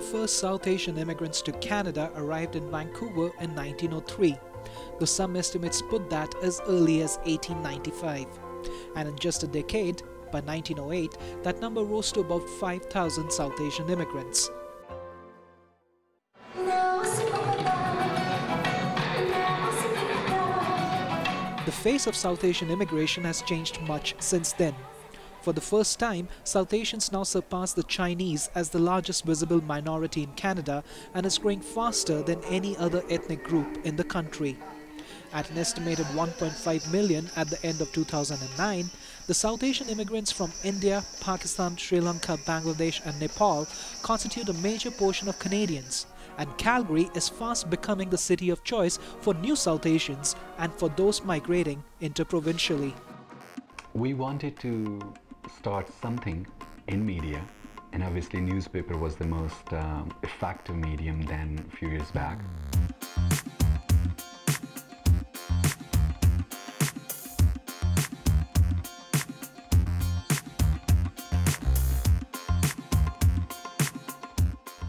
The first South Asian immigrants to Canada arrived in Vancouver in 1903, though some estimates put that as early as 1895. And in just a decade, by 1908, that number rose to about 5,000 South Asian immigrants. The face of South Asian immigration has changed much since then. For the first time, South Asians now surpass the Chinese as the largest visible minority in Canada and is growing faster than any other ethnic group in the country. At an estimated 1.5 million at the end of 2009, the South Asian immigrants from India, Pakistan, Sri Lanka, Bangladesh and Nepal constitute a major portion of Canadians. And Calgary is fast becoming the city of choice for new South Asians and for those migrating interprovincially. We wanted to start something in media, and obviously newspaper was the most effective medium then a few years back.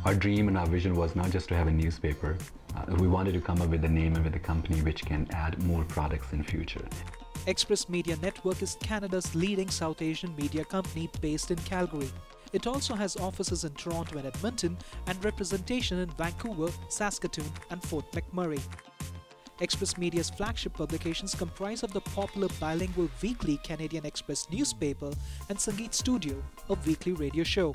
Our dream and our vision was not just to have a newspaper. We wanted to come up with a name and with a company which can add more products in future. Express Media Network is Canada's leading South Asian media company based in Calgary. It also has offices in Toronto and Edmonton and representation in Vancouver, Saskatoon and Fort McMurray. Express Media's flagship publications comprise of the popular bilingual weekly Canadian Express newspaper and Sangeet Studio, a weekly radio show.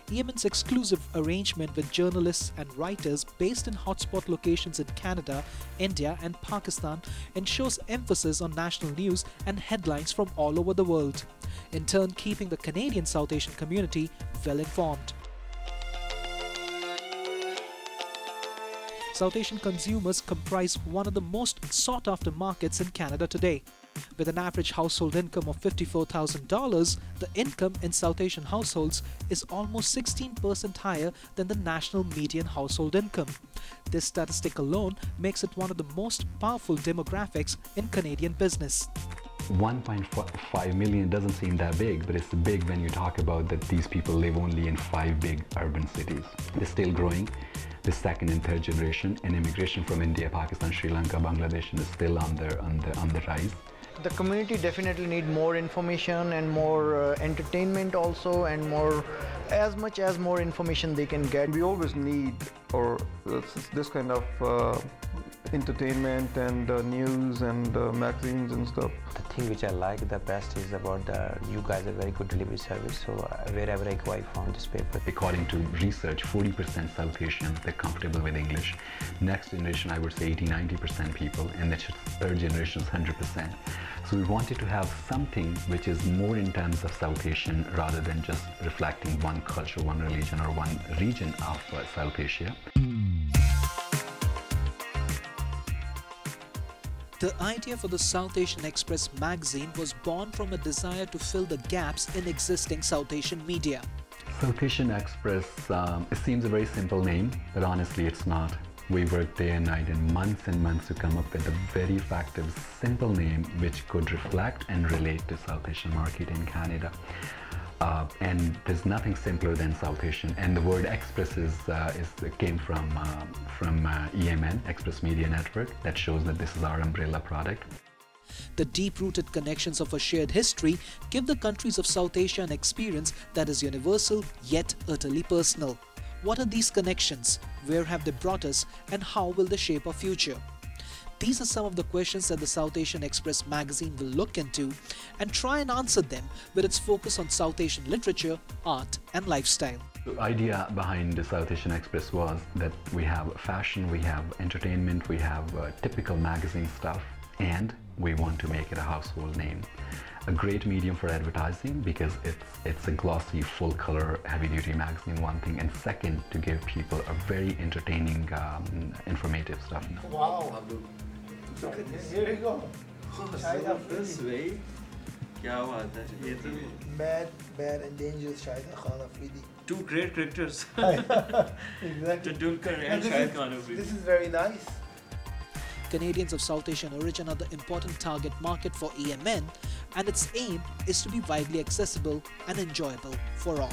EMN's exclusive arrangement with journalists and writers based in hotspot locations in Canada, India and Pakistan ensures emphasis on national news and headlines from all over the world, in turn keeping the Canadian South Asian community well informed. South Asian consumers comprise one of the most sought-after markets in Canada today. With an average household income of $54,000, the income in South Asian households is almost 16% higher than the national median household income. This statistic alone makes it one of the most powerful demographics in Canadian business. 1.5 million doesn't seem that big, but it's big when you talk about that these people live only in 5 big urban cities. They're still growing. The second and third generation, and immigration from India, Pakistan, Sri Lanka, Bangladesh is still on the rise. The community definitely need more information and more entertainment also, and as much as more information they can get. We always need this kind of entertainment and news and magazines and stuff. The thing which I like the best is about you guys are very good delivery service, so wherever I go I found this paper. According to research, 40% South Asians, they're comfortable with English. Next generation, I would say 80-90% people, and the third generation is 100%. So we wanted to have something which is more in terms of South Asian rather than just reflecting one culture, one religion or one region of South Asia. The idea for the South Asian Express magazine was born from a desire to fill the gaps in existing South Asian media. South Asian Express, it seems a very simple name, but honestly it's not. We worked day and night and months to come up with a very effective, simple name which could reflect and relate to South Asian market in Canada. And there's nothing simpler than South Asian, and the word Express came from EMN, Express Media Network. That shows that this is our umbrella product. The deep-rooted connections of a shared history give the countries of South Asia an experience that is universal yet utterly personal. What are these connections? Where have they brought us? And how will they shape our future? These are some of the questions that the South Asian Express magazine will look into and try and answer them with its focus on South Asian literature, art and lifestyle. The idea behind the South Asian Express was that we have fashion, we have entertainment, we have typical magazine stuff, and we want to make it a household name. A great medium for advertising because it's a glossy, full-color, heavy-duty magazine, one thing, and second, to give people a very entertaining, informative stuff. Wow! Here you go. This way. Bad and dangerous Shahid Khan Afridi. Two great cricketers. Exactly. Tendulkar and Shahid Khan Afridi. This is very nice. Canadians of South Asian origin are the important target market for EMN, and its aim is to be widely accessible and enjoyable for all.